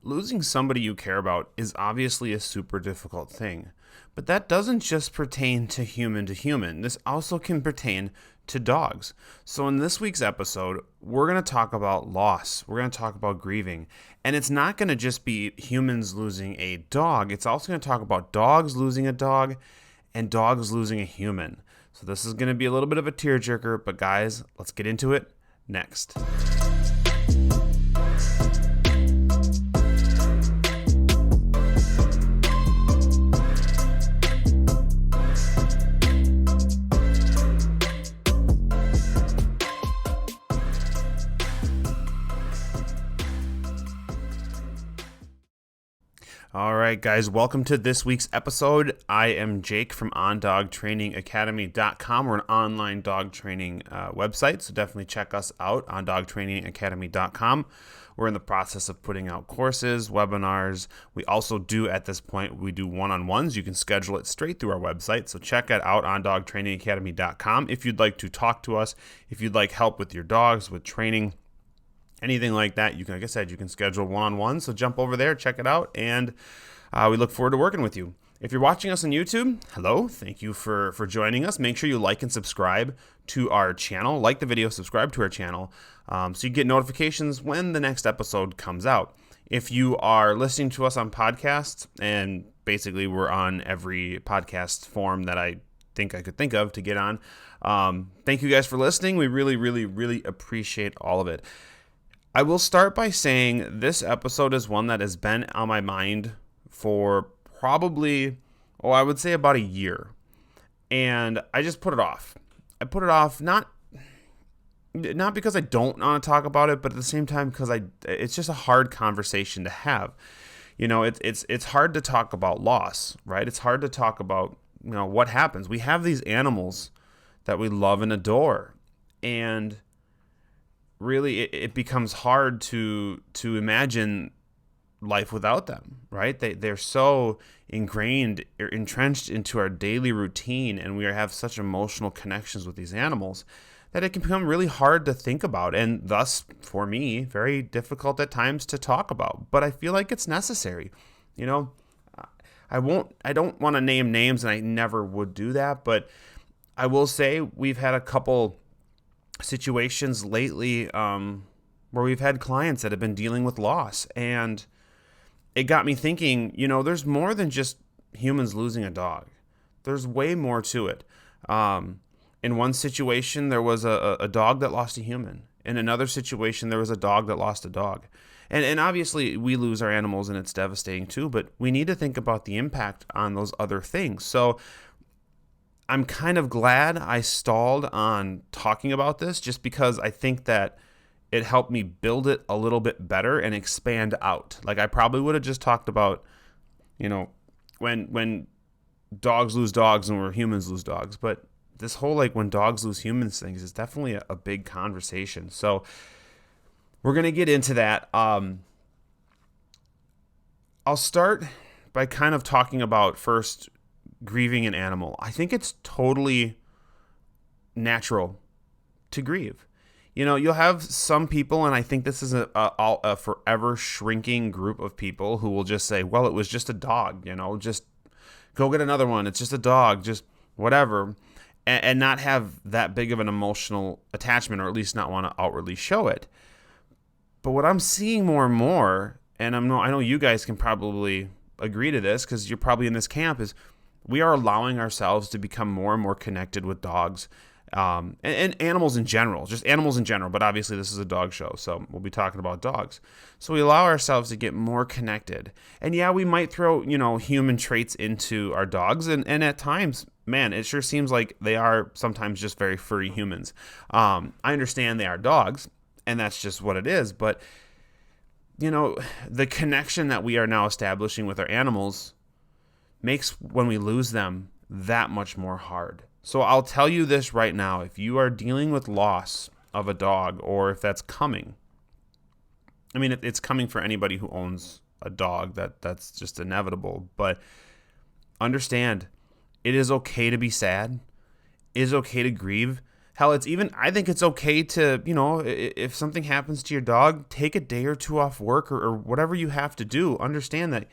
Losing somebody you care about is obviously a super difficult thing, but that doesn't just pertain to human. This also can pertain to dogs. So, in this week's episode, we're going to talk about loss. We're going to talk about grieving. And it's not going to just be humans losing a dog, it's also going to talk about dogs losing a dog and dogs losing a human. So, this is going to be a little bit of a tearjerker, but guys, let's get into it next. All right, guys, welcome to this week's episode. I am Jake from OnDogTrainingAcademy.com. We're an online dog training website, so definitely check us out on OnDogTrainingAcademy.com. We're in the process of putting out courses, webinars. We also do, at this point, we do one-on-ones. You can schedule it straight through our website, so check it out on OnDogTrainingAcademy.com. If you'd like to talk to us, if you'd like help with your dogs, with training, anything like that, you can, like I said, you can schedule one-on-one. So jump over there, check it out, and we look forward to working with you. If you're watching us on YouTube, hello, thank you for joining us. Make sure you like and subscribe to our channel. Like the video, subscribe to our channel, so you get notifications when the next episode comes out. If you are listening to us on podcasts, and basically we're on every podcast form that I think I could think of to get on, thank you guys for listening. We really, really, really appreciate all of it. I will start by saying this episode is one that has been on my mind for probably, I would say about a year. And I just put it off. I put it off not because I don't want to talk about it, but at the same time because it's just a hard conversation to have. You know, it's hard to talk about loss, right? It's hard to talk about, what happens. We have these animals that we love and adore, and really, it becomes hard to imagine life without them, right? They're so ingrained or entrenched into our daily routine, and we have such emotional connections with these animals that it can become really hard to think about, and thus, for me, very difficult at times to talk about. But I feel like it's necessary. I don't want to name names, and I never would do that, but I will say we've had a couple situations lately where we've had clients that have been dealing with loss, and it got me thinking, there's more than just humans losing a dog. There's way more to it. In one situation, there was a dog that lost a human. In another situation, there was a dog that lost a dog. And obviously, we lose our animals, and it's devastating too, but we need to think about the impact on those other things. So I'm kind of glad I stalled on talking about this, just because I think that it helped me build it a little bit better and expand out. Like, I probably would have just talked about, when dogs lose dogs and where humans lose dogs. But this whole, when dogs lose humans things is definitely a big conversation. So we're going to get into that. I'll start by kind of talking about first grieving an animal. I think it's totally natural to grieve. You'll have some people, and I think this is a forever shrinking group of people who will just say, well, it was just a dog, just go get another one. It's just a dog, just whatever, and not have that big of an emotional attachment, or at least not want to outwardly show it. But what I'm seeing more and more, and I know you guys can probably agree to this because you're probably in this camp, is we are allowing ourselves to become more and more connected with dogs, and animals in general, just animals in general. But obviously this is a dog show, so we'll be talking about dogs. So we allow ourselves to get more connected. And yeah, we might throw, human traits into our dogs. And at times, man, it sure seems like they are sometimes just very furry humans. I understand they are dogs, and that's just what it is. But, the connection that we are now establishing with our animals makes when we lose them that much more hard. So I'll tell you this right now. If you are dealing with loss of a dog, or if that's coming, I mean, it's coming for anybody who owns a dog. That's just inevitable. But understand, it is okay to be sad. It is okay to grieve. Hell, I think it's okay to, if something happens to your dog, take a day or two off work or whatever you have to do. Understand that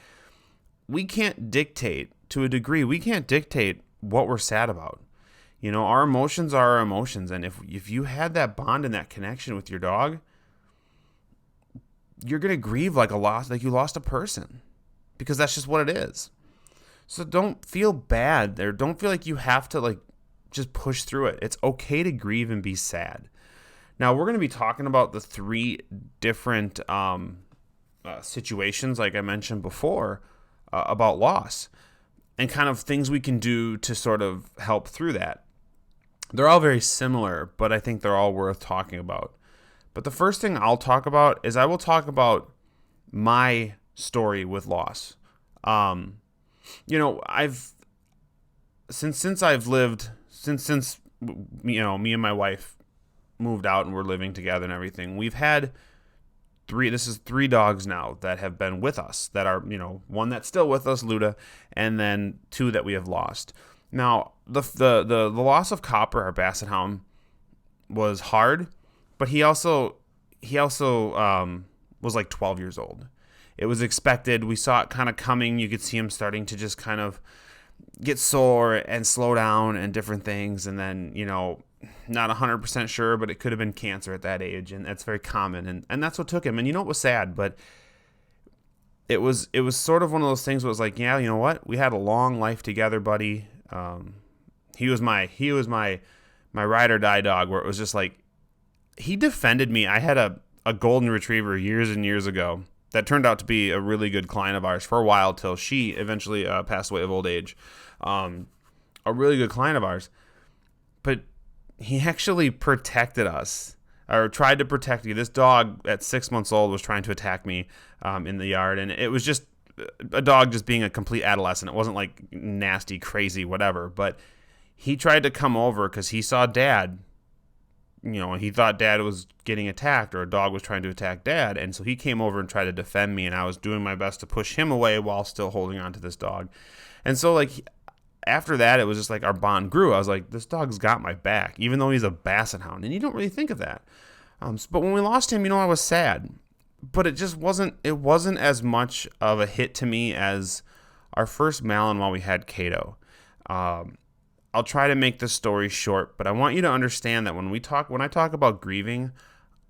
we can't dictate, to a degree, we can't dictate what we're sad about. Our emotions are our emotions. And if you had that bond and that connection with your dog, you're going to grieve like you lost a person, because that's just what it is. So don't feel bad or don't feel like you have to just push through it. It's okay to grieve and be sad. Now, we're going to be talking about the 3 different situations, like I mentioned before, about loss, and kind of things we can do to sort of help through that. They're all very similar, but I think they're all worth talking about. But the first thing I'll talk about is I will talk about my story with loss. I've since me and my wife moved out and we're living together and everything, we've had 3 dogs now that have been with us, that are, one that's still with us, Luda, and then 2 that we have lost. Now, the loss of Copper, our Basset Hound, was hard, but he also was like 12 years old. It was expected. We saw it kind of coming. You could see him starting to just kind of get sore and slow down and different things. And then, not 100% sure, but it could have been cancer at that age. And that's very common. And that's what took him. And it was sad, but it was sort of one of those things where it was like, yeah, you know what? We had a long life together, buddy. He was my ride or die dog, where it was just like, he defended me. I had a golden retriever years and years ago that turned out to be a really good client of ours for a while, till she eventually passed away of old age. A really good client of ours. But he actually protected us, or tried to protect me. This dog at 6 months old was trying to attack me in the yard, and it was just a dog just being a complete adolescent. It wasn't like nasty, crazy, whatever. But he tried to come over because he saw Dad. He thought Dad was getting attacked, or a dog was trying to attack Dad. And so he came over and tried to defend me, and I was doing my best to push him away while still holding on to this dog. And so, after that, it was just like our bond grew. I was like, this dog's got my back, even though he's a Basset Hound. And you don't really think of that. But when we lost him, I was sad. But it wasn't as much of a hit to me as our first Malinois we had, Cato. I'll try to make this story short, but I want you to understand that when I talk about grieving,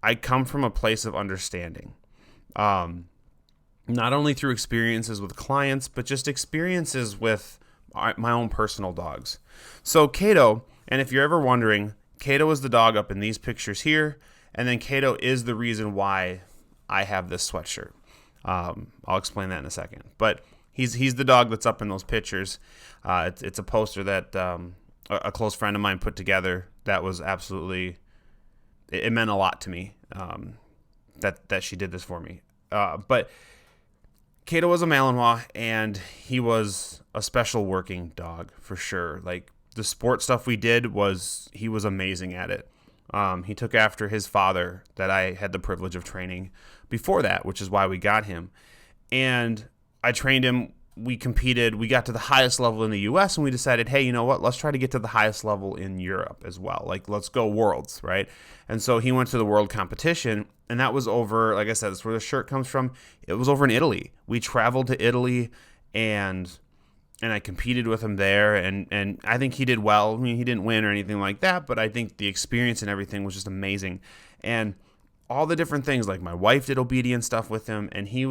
I come from a place of understanding. Not only through experiences with clients, but just experiences with my own personal dogs. So Cato, and if you're ever wondering, Cato is the dog up in these pictures here, and then Cato is the reason why I have this sweatshirt. I'll explain that in a second. But he's the dog that's up in those pictures. It's a poster that a close friend of mine put together. That was absolutely, it meant a lot to me that she did this for me. But Cato was a Malinois, and he was a special working dog for sure. Like, the sport stuff we did he was amazing at it. He took after his father that I had the privilege of training before that, which is why we got him. And I trained him. We competed. We got to the highest level in the U.S., and we decided, hey, you know what? Let's try to get to the highest level in Europe as well. Let's go worlds, right? And so he went to the world competition, and that was over, like I said, that's where the shirt comes from. It was over in Italy. We traveled to Italy, and I competed with him there, and I think he did well. I mean, he didn't win or anything like that, but I think the experience and everything was just amazing. And all the different things, like my wife did obedience stuff with him, and he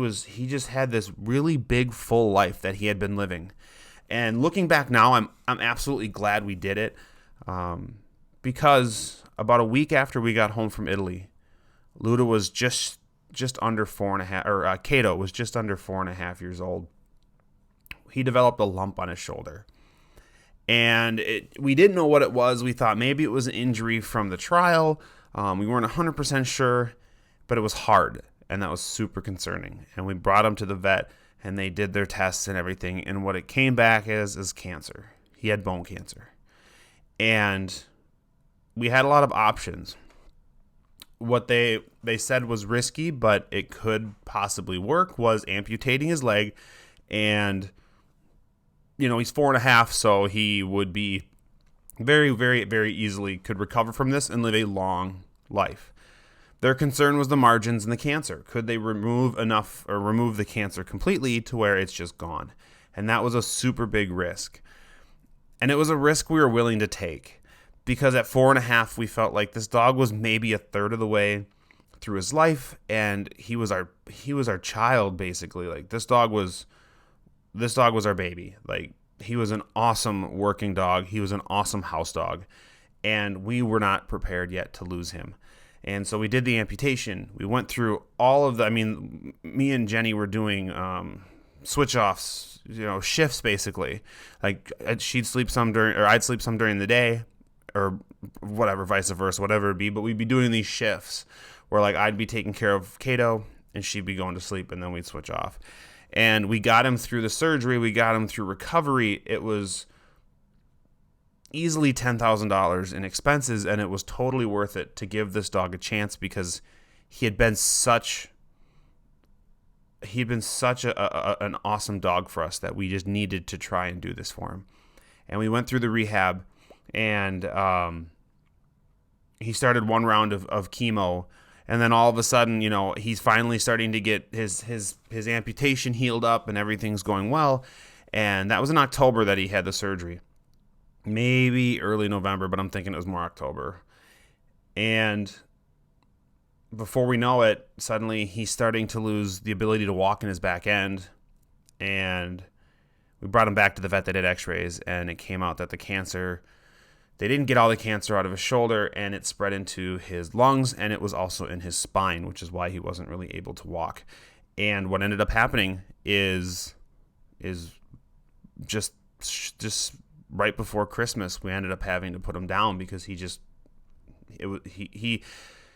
just had this really big, full life that he had been living. And looking back now, I'm absolutely glad we did it, because about a week after we got home from Italy, Luda was just under 4.5, or Cato was just under 4.5 years old. He developed a lump on his shoulder, and we didn't know what it was. We thought maybe it was an injury from the trial. We weren't 100% sure, but it was hard, and that was super concerning. And we brought him to the vet, and they did their tests and everything, and what it came back as is cancer. He had bone cancer. And we had a lot of options. What they said was risky, but it could possibly work, was amputating his leg. And, he's 4.5, so he would be very, very, very easily could recover from this and live a long life. Their concern was the margins and the cancer. Could they remove enough or remove the cancer completely to where it's just gone? And that was a super big risk. And it was a risk we were willing to take because at 4.5, we felt like this dog was maybe a third of the way through his life, and he was our child basically. Like this dog was our baby. Like he was an awesome working dog. He was an awesome house dog, and we were not prepared yet to lose him. And so we did the amputation. We went through all of me and Jenny were doing switch offs, shifts basically. Like she'd sleep some during, or I'd sleep some during the day, or whatever, vice versa, whatever it'd be. But we'd be doing these shifts where like I'd be taking care of Kato and she'd be going to sleep, and then we'd switch off. And we got him through the surgery. We got him through recovery. It was easily $10,000 in expenses, and it was totally worth it to give this dog a chance because he had been such an awesome dog for us that we just needed to try and do this for him. And we went through the rehab, and he started one round of chemo, and then all of a sudden, he's finally starting to get his amputation healed up and everything's going well. And that was in October that he had the surgery. Maybe early November, but I'm thinking it was more October. And before we know it, suddenly he's starting to lose the ability to walk in his back end. And we brought him back to the vet. They did x-rays, and it came out that the cancer, they didn't get all the cancer out of his shoulder, and it spread into his lungs, and it was also in his spine, which is why he wasn't really able to walk. And what ended up happening is just right before Christmas, we ended up having to put him down because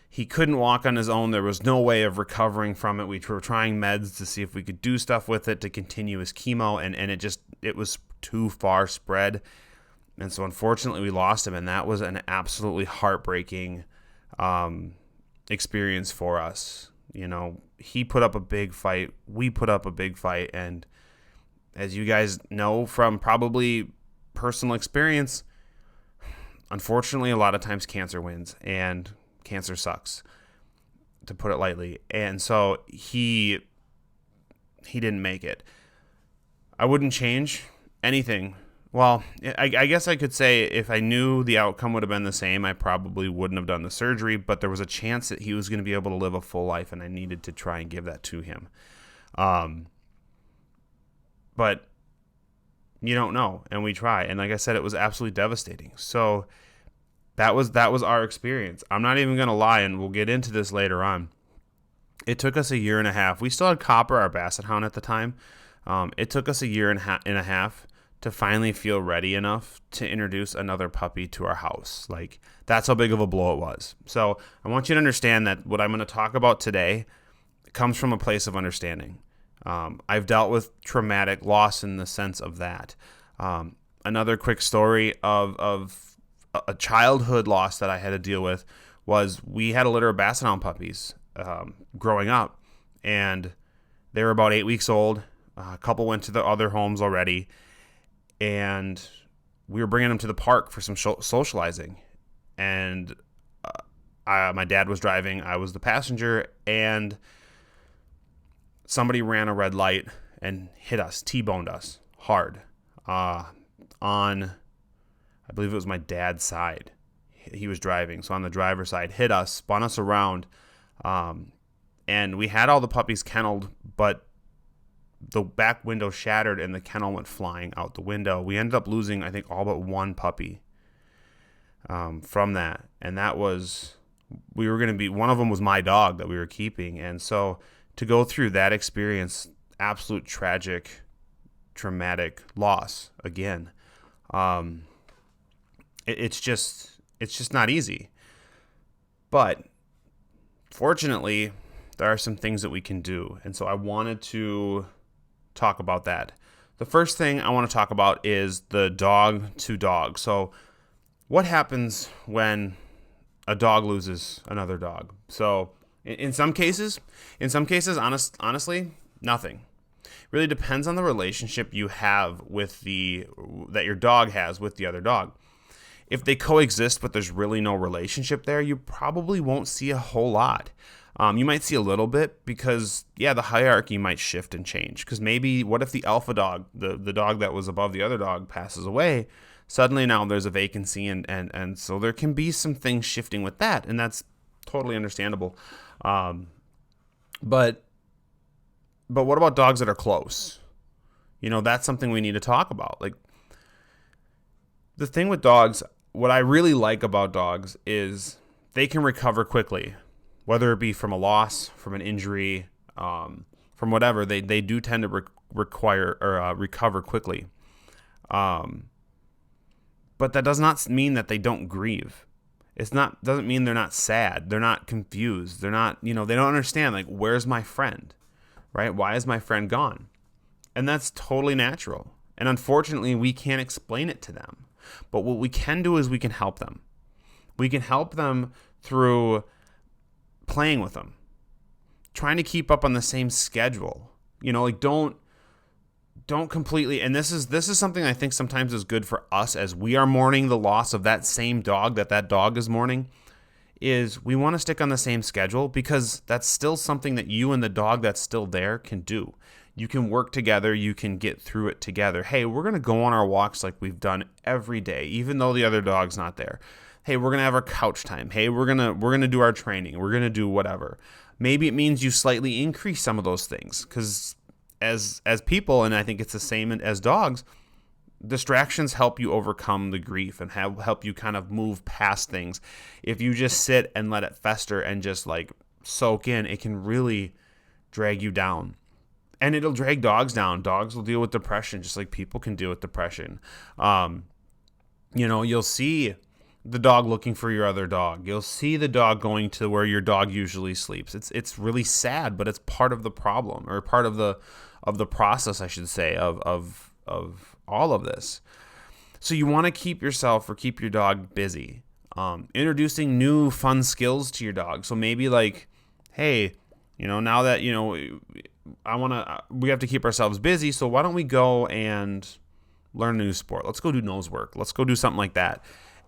he couldn't walk on his own. There was no way of recovering from it. We were trying meds to see if we could do stuff with it to continue his chemo, and it was too far spread. And so unfortunately we lost him, and that was an absolutely heartbreaking experience for us. He put up a big fight. We put up a big fight, and as you guys know from probably personal experience, unfortunately, a lot of times cancer wins, and cancer sucks, to put it lightly. And so he didn't make it. I wouldn't change anything. Well, I guess I could say if I knew the outcome would have been the same, I probably wouldn't have done the surgery, but there was a chance that he was going to be able to live a full life, and I needed to try and give that to him. But you don't know, and we try. And like I said, it was absolutely devastating. So that was our experience. I'm not even going to lie, and we'll get into this later on. It took us 1.5 years. We still had Copper, our Basset Hound, at the time. It took us 1.5 years to finally feel ready enough to introduce another puppy to our house. Like, that's how big of a blow it was. So I want you to understand that what I'm going to talk about today comes from a place of understanding. I've dealt with traumatic loss in the sense of that. Another quick story of a childhood loss that I had to deal with was we had a litter of Basset Hound puppies growing up, and they were about 8 weeks old. A couple went to the other homes already, and we were bringing them to the park for some socializing. And my dad was driving, I was the passenger, and somebody ran a red light and hit us, T-boned us hard on, I believe it was my dad's side. He was driving, so on the driver's side, hit us, spun us around, and we had all the puppies kenneled, but the back window shattered and the kennel went flying out the window. We ended up losing, I think, all but one puppy from that, and that was, one of them was my dog that we were keeping. And so to go through that experience, absolute tragic, traumatic loss again, it's just not easy. But fortunately, there are some things that we can do, and so I wanted to talk about that. The first thing I want to talk about is the dog to dog. So what happens when a dog loses another dog? So in some cases, honestly, nothing. It really depends on the relationship you have that your dog has with the other dog. If they coexist but there's really no relationship there, you probably won't see a whole lot. You might see a little bit because, yeah, the hierarchy might shift and change. Because maybe, what if the alpha dog, the dog that was above the other dog, passes away? Suddenly now there's a vacancy, and so there can be some things shifting with that, and that's totally understandable. But what about dogs that are close? That's something we need to talk about. Like, the thing with dogs, what I really like about dogs is they can recover quickly. Whether it be from a loss, from an injury, from whatever, they do tend to recover quickly. But that does not mean that they don't grieve. Doesn't mean they're not sad. They're not confused. They're not, they don't understand, like, where's my friend, right? Why is my friend gone? And that's totally natural. And unfortunately, we can't explain it to them. But what we can do is we can help them. We can help them through playing with them, trying to keep up on the same schedule. Like, don't completely, and this is something I think sometimes is good for us as we are mourning the loss of that same dog that dog is mourning, is we want to stick on the same schedule, because that's still something that you and the dog that's still there can do. You can work together, you can get through it together. Hey, we're going to go on our walks like we've done every day, even though the other dog's not there. Hey, we're going to have our couch time. Hey, we're going to do our training. We're going to do whatever. Maybe it means you slightly increase some of those things, because as people, and I think it's the same as dogs, distractions help you overcome the grief and help you kind of move past things. If you just sit and let it fester and just like soak in, it can really drag you down. And it'll drag dogs down. Dogs will deal with depression just like people can deal with depression. You'll see the dog looking for your other dog. You'll see the dog going to where your dog usually sleeps. It's really sad, but it's part of the problem, or part of the process, I should say, of all of this. So you want to keep your dog busy. Introducing new fun skills to your dog. So maybe like, hey, now that we have to keep ourselves busy, so why don't we go and learn a new sport? Let's go do nose work. Let's go do something like that.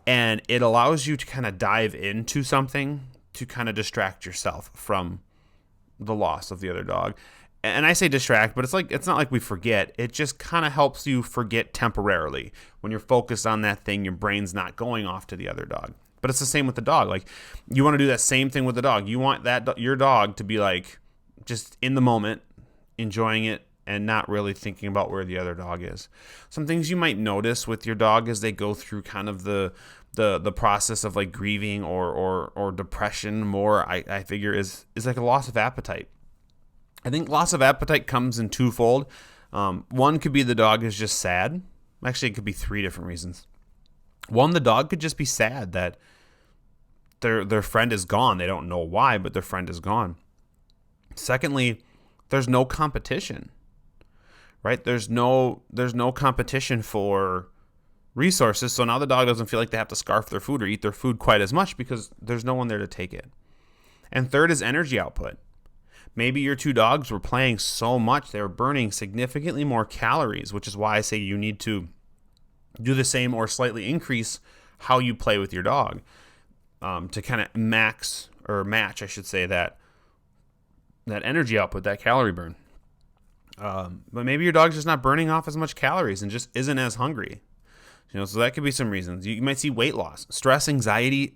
And it allows you to kind of dive into something to kind of distract yourself from the loss of the other dog. And I say distract, but it's not like we forget. It just kind of helps you forget temporarily. When you're focused on that thing, your brain's not going off to the other dog. But it's the same with the dog. Like, you want to do that same thing with the dog. You want your dog to be like just in the moment, enjoying it, and not really thinking about where the other dog is. Some things you might notice with your dog as they go through kind of the process of like grieving or depression more, I figure is like a loss of appetite. I think loss of appetite comes in twofold. One could be the dog is just sad. Actually, it could be three different reasons. One, the dog could just be sad that their friend is gone. They don't know why, but their friend is gone. Secondly, there's no competition. Right? There's no competition for resources, so now the dog doesn't feel like they have to scarf their food or eat their food quite as much because there's no one there to take it. And third is energy output. Maybe your two dogs were playing so much they were burning significantly more calories, which is why I say you need to do the same or slightly increase how you play with your dog to kind of match, I should say, that energy output, that calorie burn. But maybe your dog's just not burning off as much calories and just isn't as hungry. So that could be some reasons. You might see weight loss, stress, anxiety,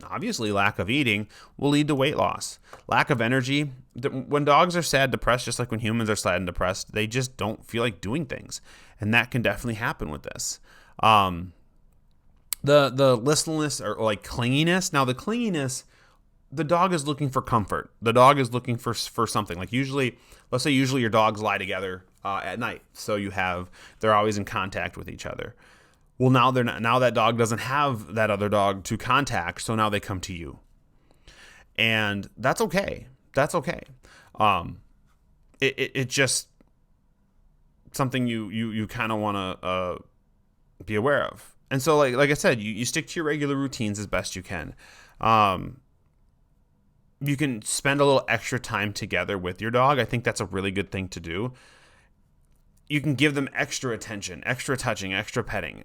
obviously lack of eating will lead to weight loss. Lack of energy. When dogs are sad, depressed, just like when humans are sad and depressed, they just don't feel like doing things. And that can definitely happen with this. The listlessness or like clinginess. Now the clinginess, the dog is looking for comfort. The dog is looking for something. Like let's say your dogs lie together at night. So they're always in contact with each other. Well, now that dog doesn't have that other dog to contact, so now they come to you. And that's okay. That's okay. It's just something you kind of want to be aware of. And so like I said, you stick to your regular routines as best you can. You can spend a little extra time together with your dog. I think that's a really good thing to do. You can give them extra attention, extra touching, extra petting.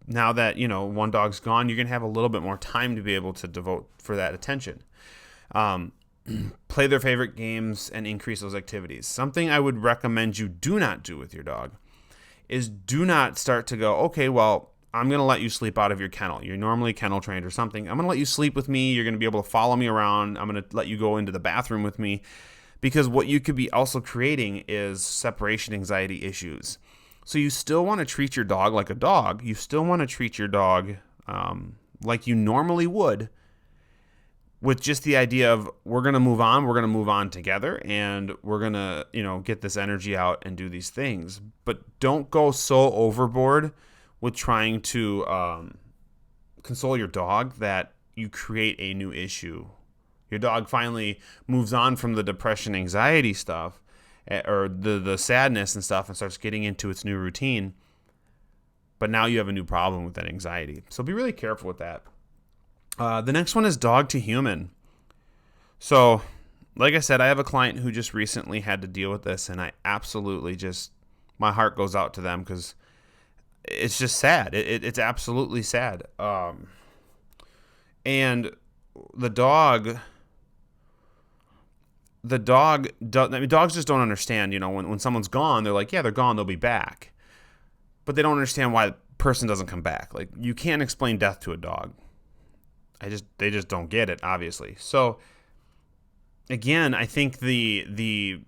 now that, one dog's gone, you're going to have a little bit more time to be able to devote for that attention. Play their favorite games and increase those activities. Something I would recommend you do not do with your dog is do not start to go, okay, well, I'm going to let you sleep out of your kennel. You're normally kennel trained or something. I'm going to let you sleep with me. You're going to be able to follow me around. I'm going to let you go into the bathroom with me. Because what you could be also creating is separation anxiety issues. So you still want to treat your dog like a dog. You still want to treat your dog like you normally would, with just the idea of we're going to move on together, and we're going to, get this energy out and do these things. But don't go so overboard with trying to console your dog that you create a new issue. Your dog finally moves on from the depression, anxiety stuff, or the sadness and stuff, and starts getting into its new routine. But now you have a new problem with that anxiety. So be really careful with that. The next one is dog to human. So, like I said, I have a client who just recently had to deal with this, and I absolutely my heart goes out to them because it's just sad. It's absolutely sad. And dogs just don't understand, when someone's gone, they're like, yeah, they're gone, they'll be back. But they don't understand why the person doesn't come back. Like, you can't explain death to a dog. They just don't get it, obviously. So, again, I think the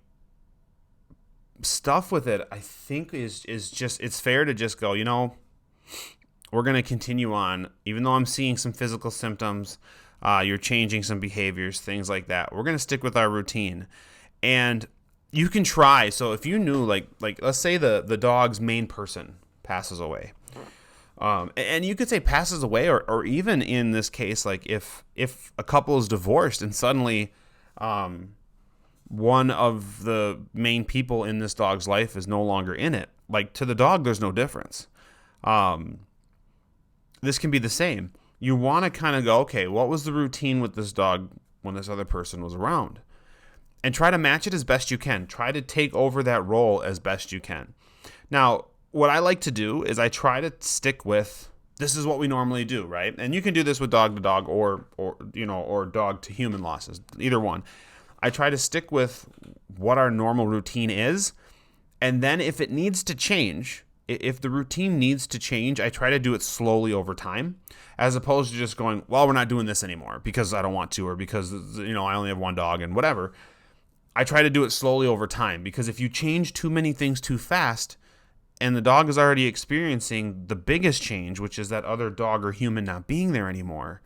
stuff with it, I think is just, it's fair to just go, we're going to continue on, even though I'm seeing some physical symptoms, you're changing some behaviors, things like that. We're going to stick with our routine. And you can try. So if you knew, like let's say the dog's main person passes away. And you could say passes away, or even in this case, like if a couple is divorced and suddenly one of the main people in this dog's life is no longer in it. Like, to the dog, there's no difference. This can be the same. You want to kind of go, okay, what was the routine with this dog when this other person was around? And try to match it as best you can. Try to take over that role as best you can. Now, what I like to do is I try to stick with, this is what we normally do, right? And you can do this with dog to dog or dog to human losses, either one. I try to stick with what our normal routine is. And then if it needs to change, if the routine needs to change, I try to do it slowly over time, as opposed to just going, well, we're not doing this anymore because I don't want to, or because, I only have one dog and whatever. I try to do it slowly over time, because if you change too many things too fast and the dog is already experiencing the biggest change, which is that other dog or human not being there anymore,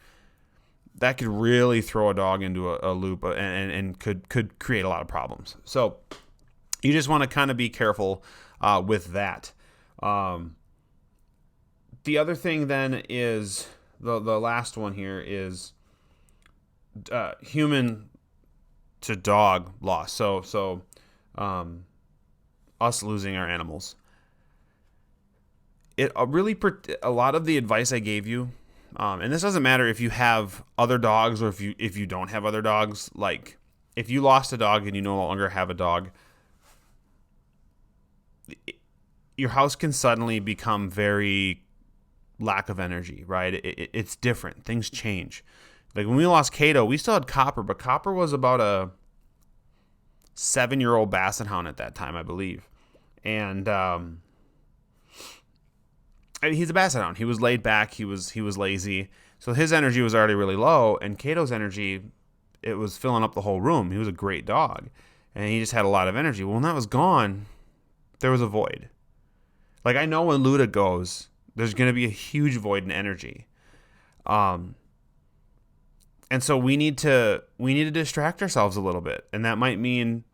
that could really throw a dog into a loop and could create a lot of problems. So you just want to kind of be careful with that. The other thing then is the last one here is human to dog loss. So us losing our animals. It really a lot of the advice I gave you, and this doesn't matter if you have other dogs or if you don't have other dogs. Like, if you lost a dog and you no longer have a dog, your house can suddenly become very lack of energy, right? It's different. Things change. Like, when we lost Cato, we still had Copper, but Copper was about a 7-year-old basset hound at that time, I believe. And he's a basset hound. He was laid back. He was lazy. So his energy was already really low, and Cato's energy, it was filling up the whole room. He was a great dog, and he just had a lot of energy. Well, when that was gone, there was a void. Like, I know when Luda goes, there's going to be a huge void in energy. And so we need to distract ourselves a little bit. And that might mean,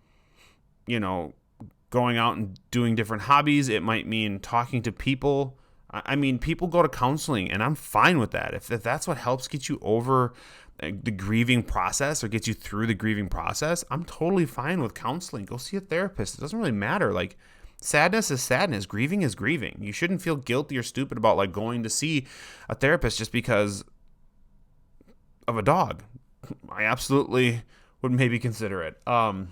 going out and doing different hobbies. It might mean talking to people. I mean, people go to counseling, and I'm fine with that. If that's what helps get you over the grieving process or get you through the grieving process, I'm totally fine with counseling. Go see a therapist. It doesn't really matter. Like, sadness is sadness. Grieving is grieving. You shouldn't feel guilty or stupid about, like, going to see a therapist just because of a dog. I absolutely would maybe consider it. The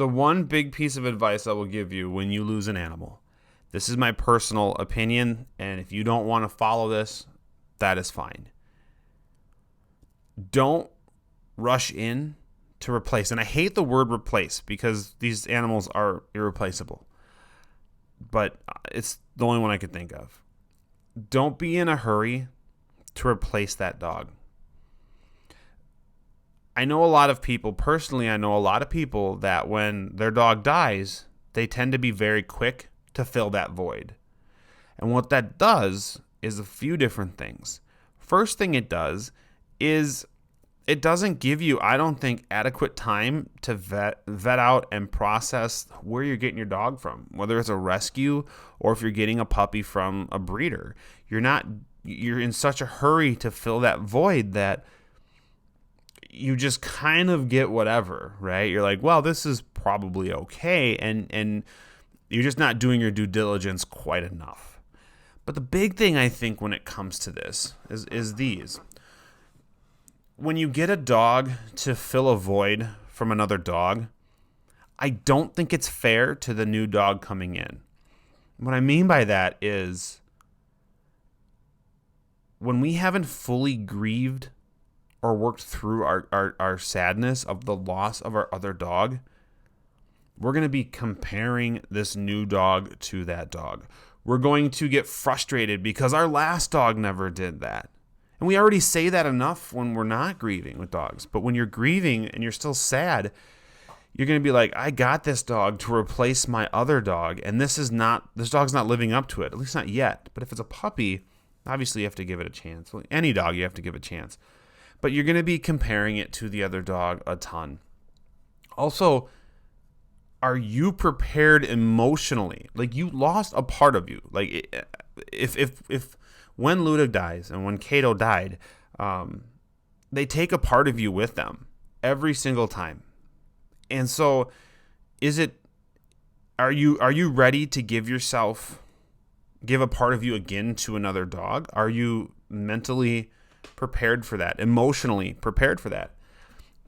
one big piece of advice I will give you when you lose an animal, This is my personal opinion, and if you don't want to follow this, that is fine. Don't rush in to replace. And I hate the word replace because these animals are irreplaceable. But it's the only one I could think of. Don't be in a hurry to replace that dog. I know a lot of people, personally, I know a lot of people that when their dog dies, they tend to be very quick to fill that void. And what that does is a few different things. First thing it does is it doesn't give you, I don't think, adequate time to vet out and process where you're getting your dog from, whether it's a rescue or if you're getting a puppy from a breeder. You're in such a hurry to fill that void that you just kind of get whatever, right? You're like, well, this is probably okay, and you're just not doing your due diligence quite enough. But the big thing, I think, when it comes to this is these. When you get a dog to fill a void from another dog, I don't think it's fair to the new dog coming in. What I mean by that is when we haven't fully grieved or worked through our sadness of the loss of our other dog, we're going to be comparing this new dog to that dog. We're going to get frustrated because our last dog never did that. And we already say that enough when we're not grieving with dogs. But when you're grieving and you're still sad, you're going to be like, I got this dog to replace my other dog, and this dog's not living up to it, at least not yet. But if it's a puppy, obviously you have to give it a chance. Well, any dog, you have to give a chance. But you're going to be comparing it to the other dog a ton. Also, are you prepared emotionally? Like, you lost a part of you. Like, if when Luda dies and when Kato died, they take a part of you with them every single time. And so are you ready to give a part of you again to another dog? Are you mentally prepared for that, emotionally prepared for that?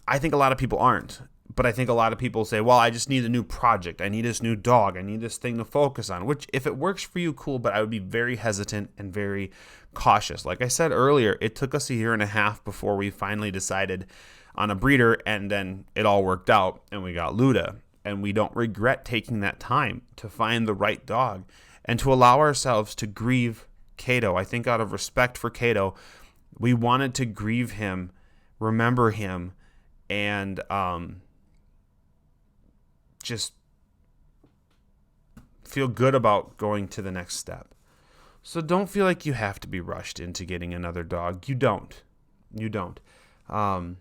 I think a lot of people aren't. But I think a lot of people say, well, I just need a new project. I need this new dog. I need this thing to focus on, which if it works for you, cool. But I would be very hesitant and very cautious. Like I said earlier, it took us 1.5 years before we finally decided on a breeder, and then it all worked out and we got Luda. And we don't regret taking that time to find the right dog and to allow ourselves to grieve Kato. I think out of respect for Kato, we wanted to grieve him, remember him, and just feel good about going to the next step. So don't feel like you have to be rushed into getting another dog. You don't. And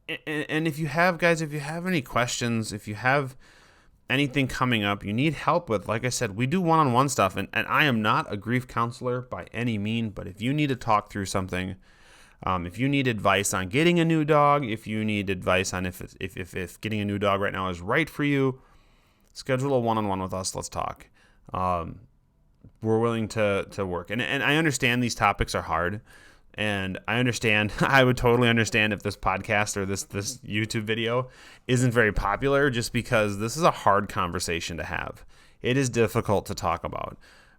if you have any questions, if you have anything coming up you need help with, like I said, we do one-on-one stuff, and I am not a grief counselor by any means, but if you need to talk through something, if you need advice on getting a new dog, if you need advice on if getting a new dog right now is right for you, schedule a one-on-one with us. Let's talk. We're willing to work. And I understand these topics are hard. And I understand, I would totally understand if this podcast or this YouTube video isn't very popular, just because this is a hard conversation to have. It is difficult to talk about.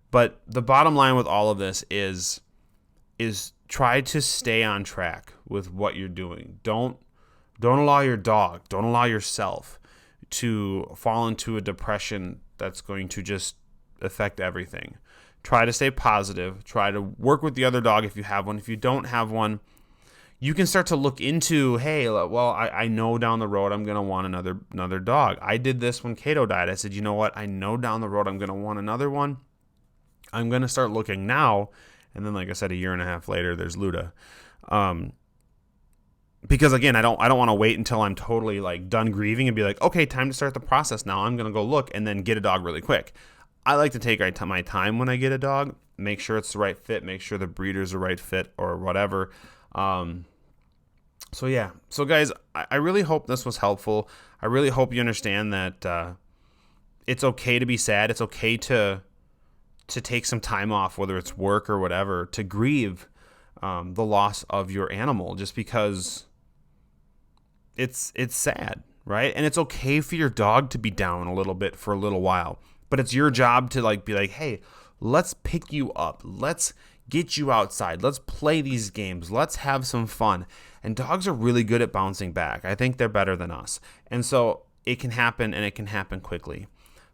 But the bottom line with all of this is try to stay on track with what you're doing. Don't allow your dog, don't allow yourself to fall into a depression that's going to just affect everything. Try to stay positive. Try to work with the other dog if you have one. If you don't have one, you can start to look into, hey, well, I know down the road I'm going to want another dog. I did this when Kato died. I said, you know what? I know down the road I'm going to want another one. I'm going to start looking now. And then, like I said, 1.5 years later, there's Luda. Because again, I don't want to wait until I'm totally like done grieving and be like, okay, time to start the process now. I'm going to go look and then get a dog really quick. I like to take my time when I get a dog, make sure it's the right fit, make sure the breeder's the right fit or whatever. So guys, I really hope this was helpful. I really hope you understand that it's okay to be sad. It's okay to take some time off, whether it's work or whatever, to grieve the loss of your animal, just because it's sad, right? And it's okay for your dog to be down a little bit for a little while. But it's your job to like be like, hey, let's pick you up. Let's get you outside. Let's play these games. Let's have some fun. And dogs are really good at bouncing back. I think they're better than us. And so it can happen, and it can happen quickly.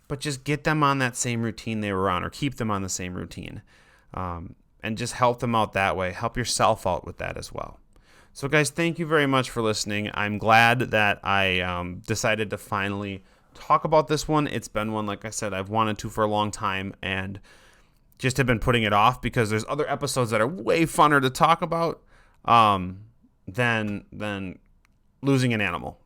But just get them on that same routine they were on, or keep them on the same routine. And just help them out that way. Help yourself out with that as well. So guys, thank you very much for listening. I'm glad that I decided to finally talk about this one. It's been one, like I said, I've wanted to for a long time, and just have been putting it off because there's other episodes that are way funner to talk about than losing an animal.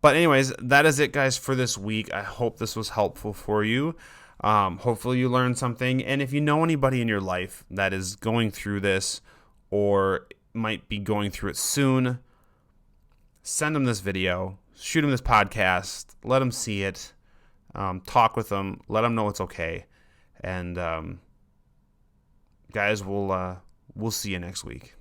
But anyways, that is it, guys, for this week. I hope this was helpful for you. Hopefully you learned something. And if you know anybody in your life that is going through this or might be going through it soon, send them this video, shoot them this podcast, let them see it, talk with them, let them know it's okay. And guys, we'll see you next week.